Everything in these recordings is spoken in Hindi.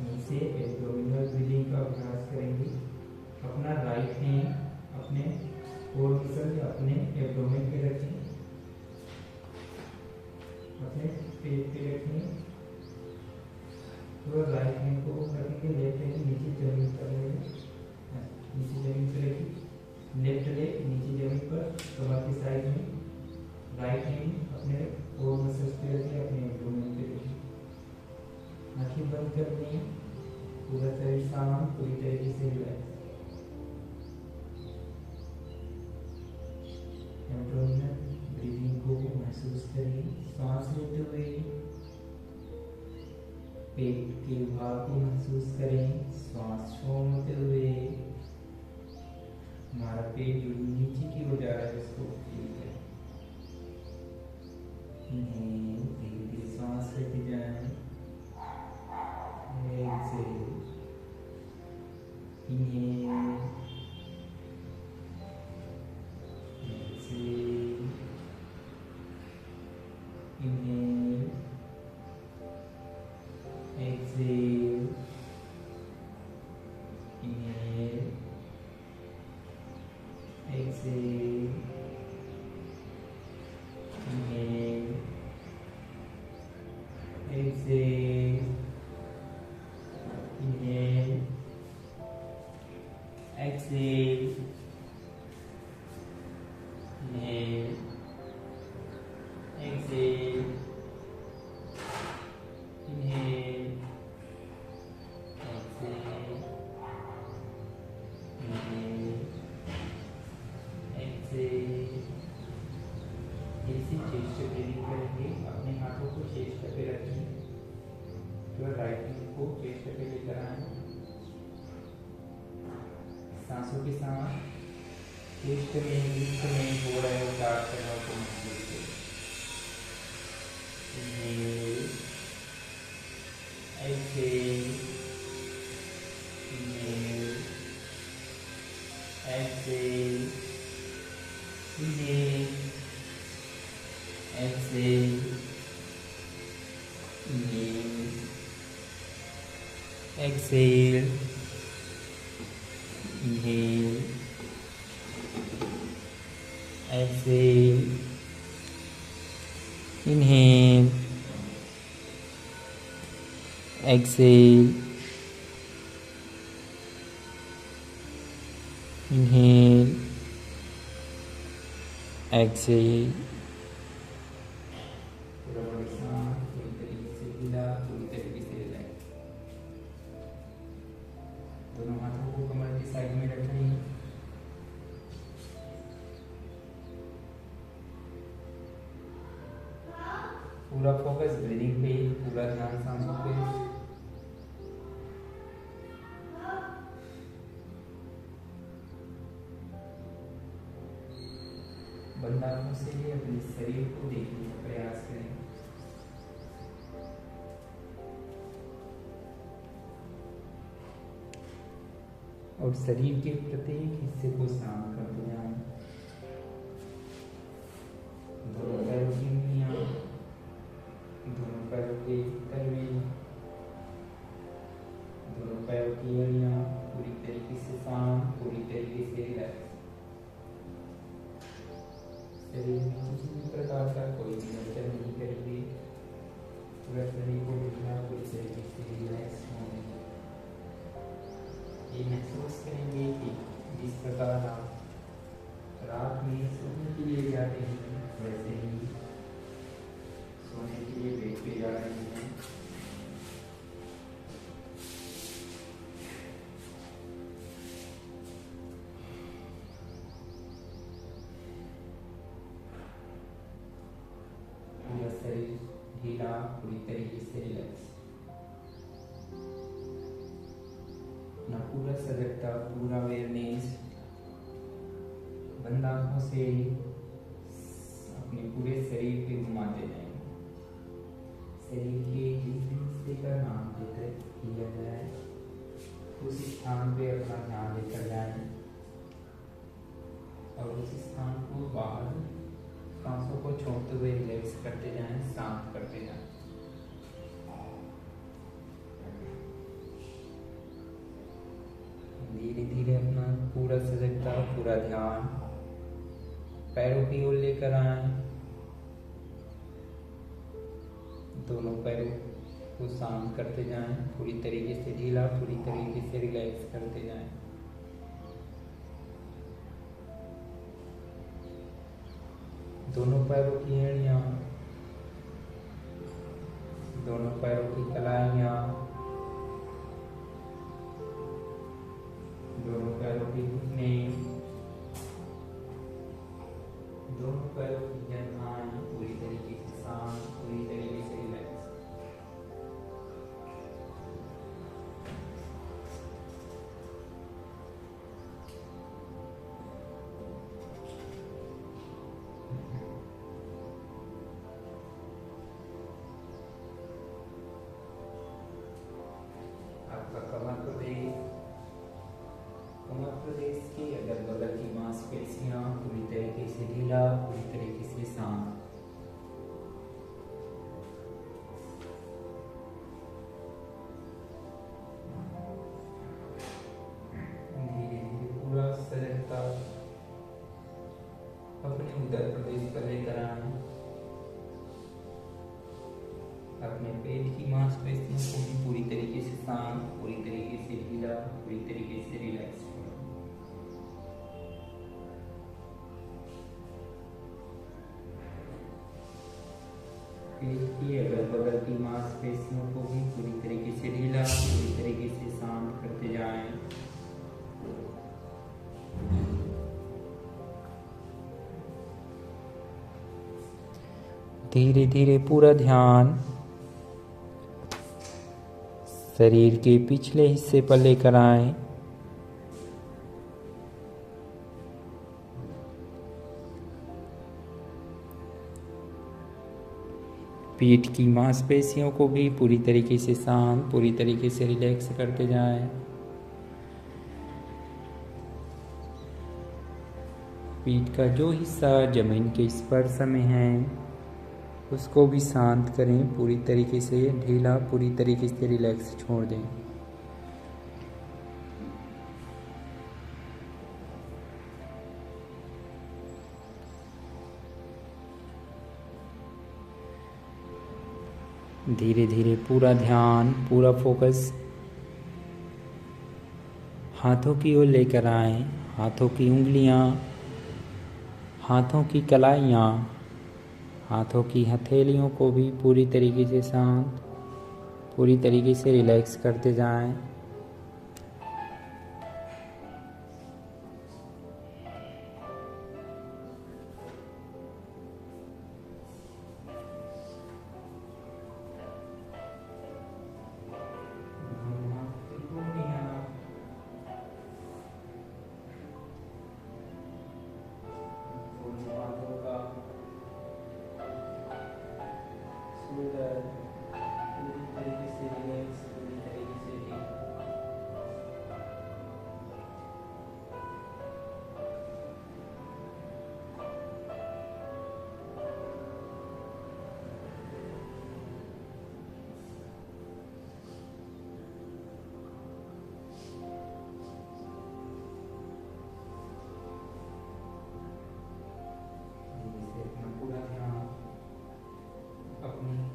नीचे एब्डोमिनल ब्रीदिंग का अभ्यास करेंगे। अपना राइट हैंड अपने कोर मसल या अपने एब्डोमेन पे रखें, अपने पेट पे रखें। तो राइट हैंड को रखेंगे, लेफ्ट हैंड नीचे जमीन पर रहेगा, नीचे जमीन पर रखिए। लेफ्ट लेग नीचे जमीन पर कमर की साइड में। राइट हैंड अपने कोर मसल्स पे रखें, अपने एब्डोमेन पे रखें। आंखें बंद कर दें, पूरा शरीर शांत, पूरी तरीके से रिलैक्स। एब्डोमिनल ब्रीदिंग को महसूस करें। सांस लेते हुए पेट के भाग को महसूस करें। श्वास छोड़ते हुए हमारा पेट जो नीचे की ओर जा रहा है उसको फील करें। धीरे धीरे सांस लेते जाएं। Exhale, inhale, exhale, inhale, exhale, inhale, exhale, inhale, exhale, inhale, exhale, inhale, exhale, inhale, exhale, इसी चेस्ट ब्रीदिंग करेंगे। अपने हाथों को चेस्ट पे रखें, तो राइट हैंड को चेस्ट पे लेकर आए। सांसों के साथ चेस्ट में लिफ्ट में हो रहे उतार चढ़ाव को महसूस करें। Inhale, exhale, inhale, exhale, inhale, exhale, inhale, exhale, inhale, exhale, inhale, exhale, inhale, exhale. पूरा बॉडी शांत, पूरी तरीके से हिला, पूरी तरीके से रिलैक्स। दोनों हाथों को कमर की साइड में रखें। पूरा फोकस ब्रीदिंग पे, पूरा ध्यान सांसों पे। बंद आंखों से अपने शरीर को देखने का प्रयास करें। और शरीर के प्रत्येक हिस्से को शांत करते जाएं। दोनों पैरों की उंगलियां, दोनों पैरों के तलवे, दोनों पैरों की अड़ियां पूरी तरीके से शांत, पूरी तरीके से रिलैक्स। शरीर में किसी भी प्रकार का कोई भी हलचल नहीं करेंगे। पूरा शरीर को ढीला, पूरी तरीके से रिलैक्स होने। ये महसूस करेंगे कि जिस प्रकार आप रात में सोने के लिए जाते हैं, वैसे ही सोने के लिए बेड पे जा रहे हैं। पूरा शरीर ढीला, पूरी तरीके से रिलैक्स। अपना पूरा सजगता, पूरा अवेयरनेस बंद आंखों से अपने पूरे शरीर पे घुमाते जाएंगे। शरीर के जिस भी हिस्से का नाम लेकर किया जाए उस स्थान पे अपना ध्यान लेकर जाएं और उस स्थान को बाहर सांसों को छोड़ते हुए रिलैक्स करते जाएं, शांत करते जाएं। पूरा ध्यान। पैरों की ओर लेकर आए, दोनों पैरों को शांत करते जाएं, पूरी तरीके से ढीला, पूरी तरीके से रिलैक्स करते जाएं। दोनों पैरों की एड़ियाँ, दोनों पैरों की कलाइयाँ, दोनों पैरों की घुटने, दोनों पैरों की जंघाएं पूरी तरीके से शांत, पूरी तरीके से रिलैक्स। आपका कमर प्रदेश के अगल बगल की मांसपेशियां पूरी तरीके से ढीला, पूरी तरीके से शांत। धीरे धीरे पूरा सजगता अपने उदर प्रदेश पर लेकर आए। अपने पेट की मांसपेशियों को भी पूरी तरीके से शांत, पूरी तरीके से ढीला, पूरी तरीके से रिलैक्स करो। पेट की अगल बगल की मांसपेशियों को भी पूरी तरीके से ढीला, पूरी तरीके से शांत करते जाएं। धीरे धीरे पूरा ध्यान शरीर के पिछले हिस्से पर लेकर आए। पीठ की मांसपेशियों को भी पूरी तरीके से शांत, पूरी तरीके से रिलैक्स करते जाएं। पीठ का जो हिस्सा जमीन के स्पर्श में है उसको भी शांत करें, पूरी तरीके से ढीला, पूरी तरीके से रिलैक्स छोड़ दें। धीरे धीरे पूरा ध्यान, पूरा फोकस हाथों की ओर लेकर आए। हाथों की उंगलियां, हाथों की कलाइयाँ, हाथों की हथेलियों को भी पूरी तरीके से शांत, पूरी तरीके से रिलैक्स करते जाएं।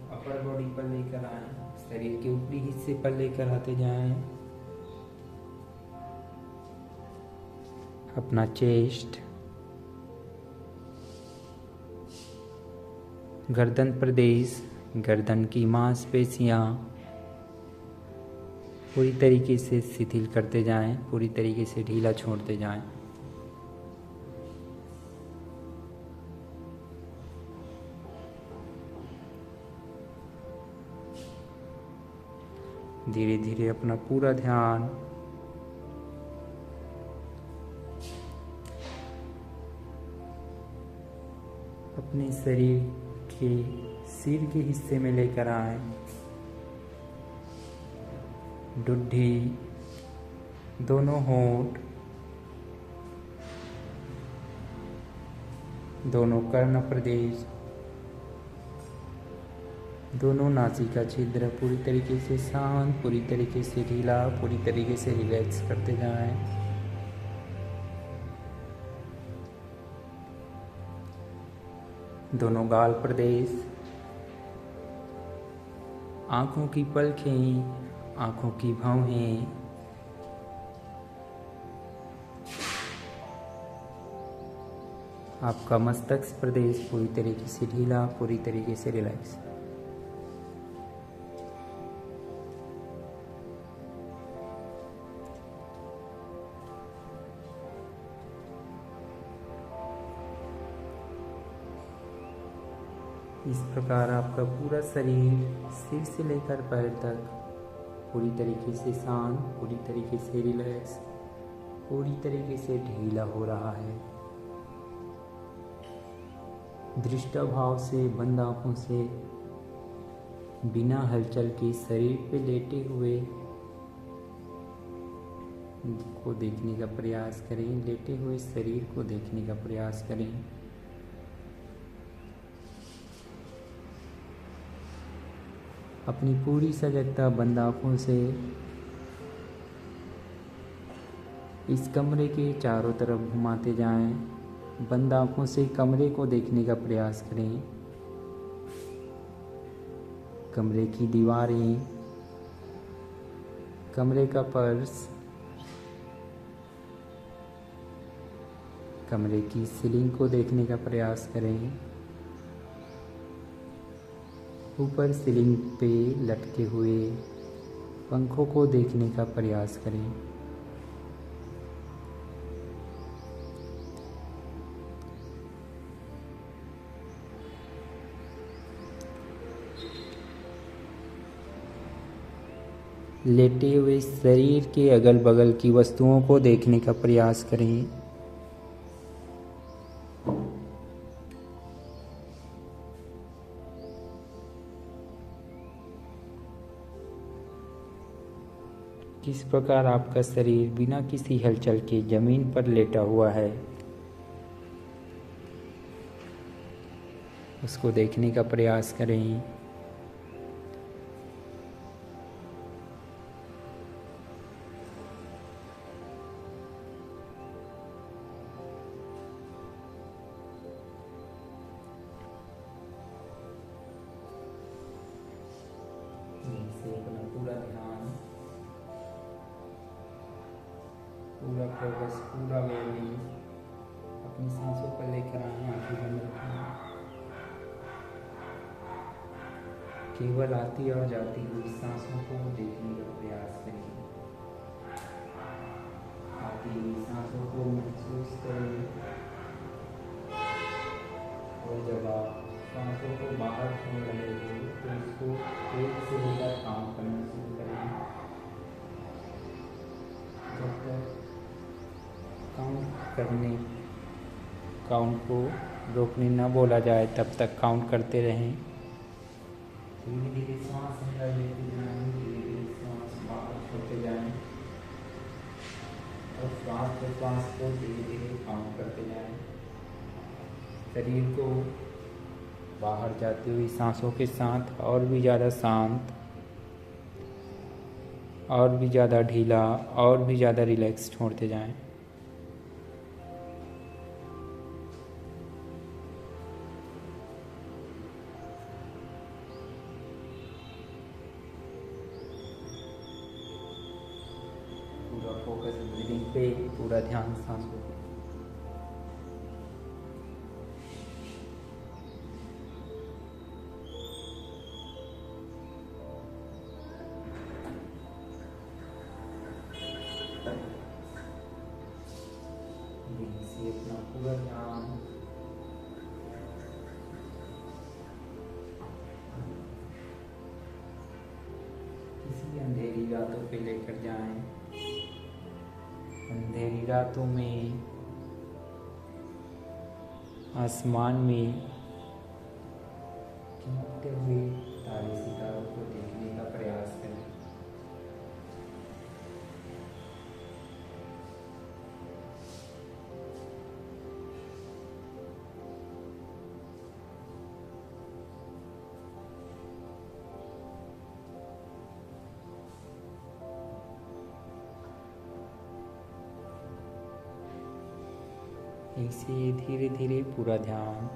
अपर बॉडी पर लेकर आए, शरीर के ऊपरी हिस्से पर लेकर आते जाएं। अपना चेस्ट, गर्दन प्रदेश, गर्दन की मांसपेशियां पूरी तरीके से शिथिल करते जाएं, पूरी तरीके से ढीला छोड़ते जाएं। धीरे धीरे अपना पूरा ध्यान अपने शरीर के सिर के हिस्से में लेकर आए। ठुड्डी, दोनों होंठ, दोनों कर्ण प्रदेश, दोनों नासिका छिद्र पूरी तरीके से शांत, पूरी तरीके से ढीला, पूरी तरीके से रिलैक्स करते जाएं। दोनों गाल प्रदेश, आंखों की पलकें, आंखों की भौहें, आपका मस्तक प्रदेश पूरी तरीके से ढीला, पूरी तरीके से रिलैक्स। इस प्रकार आपका पूरा शरीर सिर से लेकर पैर तक पूरी तरीके से शांत, पूरी तरीके से रिलैक्स, पूरी तरीके से ढीला हो रहा है। दृष्टा भाव से, बंद आंखों से, बिना हलचल के शरीर पे लेटे हुए को देखने का प्रयास करें। लेटे हुए शरीर को देखने का प्रयास करें। अपनी पूरी सजगता बंद आंखों से इस कमरे के चारों तरफ घुमाते जाएं। बंद आंखों से कमरे को देखने का प्रयास करें। कमरे की दीवारें, कमरे का फर्श, कमरे की सीलिंग को देखने का प्रयास करें। ऊपर सीलिंग पे लटके हुए पंखों को देखने का प्रयास करें। लेटे हुए शरीर के अगल बगल की वस्तुओं को देखने का प्रयास करें। किस प्रकार आपका शरीर बिना किसी हलचल के जमीन पर लेटा हुआ है, उसको देखने का प्रयास करें। अपना पूरा ध्यान, पूरा फोकस, पूरा अवेयरनेस अपनी सांसों पर लेकर आए। आंखें बंद रखें। केवल आती और जाती हुई सांसों को देखने का प्रयास करें। आती हुई सांसों को महसूस करें और जब आप सांसों को बाहर छोड़ रहे हो तो इसको एक से लेकर काउंट करना शुरू करें। जब तक काउंट को रोकने ना बोला जाए तब तक काउंट करते रहें। धीरे धीरे सांस अंदर लेते जाएं, धीरे धीरे सांस बाहर छोड़ते जाएं और श्वास को धीरे धीरे काउंट करते जाएं। शरीर को बाहर जाती हुई सांसों के साथ और भी ज़्यादा शांत, और भी ज़्यादा ढीला, और भी ज़्यादा रिलैक्स छोड़ते जाएं। पूरा फोकस ब्रीदिंग पे, पूरा ध्यान सांसों पे। से अपना पूरा ध्यान किसी अंधेरी रातों पे लेकर जाएं। अंधेरी रातों में आसमान में चमकते हुए तारे सितारों को देखने का प्रयास करें। ऐसे धीरे धीरे पूरा ध्यान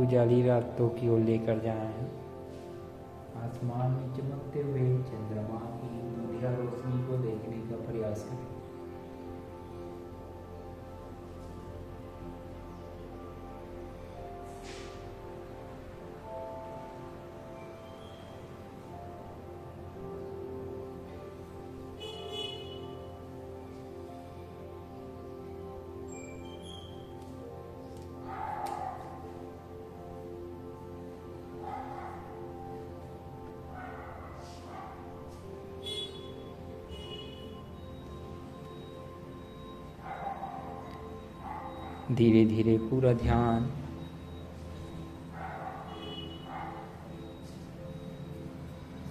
उजाली रातों की ओर लेकर जाएं। आसमान में चमकते हुए चंद्रमा की धुंधला रोशनी को देखने का प्रयास करें। धीरे धीरे पूरा ध्यान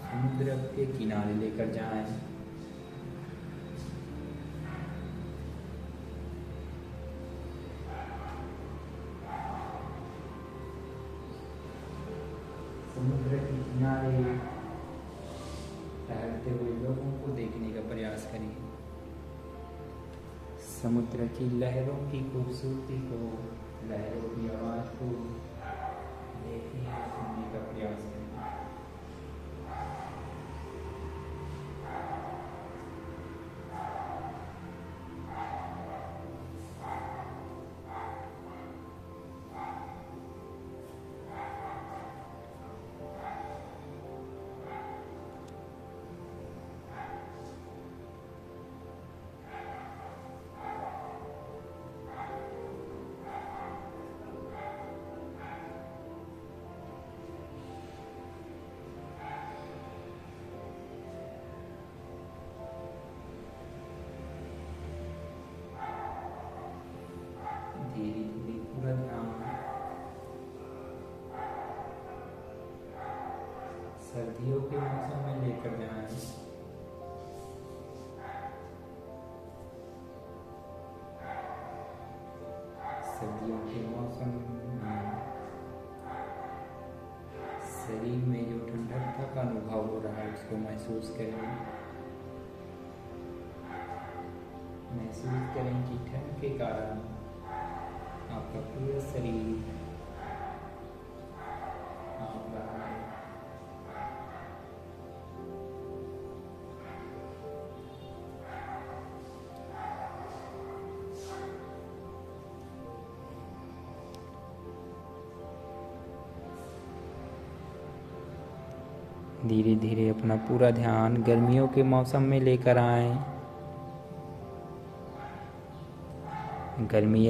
समुद्र के किनारे लेकर जाएं। समुद्र के किनारे टहलते हुए लोगों को देखने का प्रयास करें। समुद्र की लहरों की खूबसूरती को, लहरों की आवाज़ को देखने और सुनने का प्रयास करें। धीरे धीरे पूरा ध्यान सर्दियों के मौसम में लेकर जाएं। सर्दियों के मौसम में शरीर में जो ठंडकता का अनुभव हो रहा है उसको महसूस करें। महसूस करें कि ठंड के कारण आपका पूरा शरीर कांप रहा है। धीरे धीरे अपना पूरा ध्यान गर्मियों के मौसम में लेकर आएं। गर्मी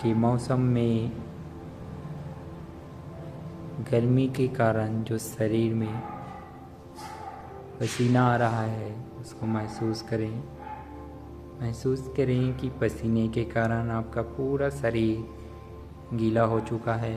के मौसम में गर्मी के कारण जो शरीर में पसीना आ रहा है उसको महसूस करें। महसूस करें कि पसीने के कारण आपका पूरा शरीर गीला हो चुका है।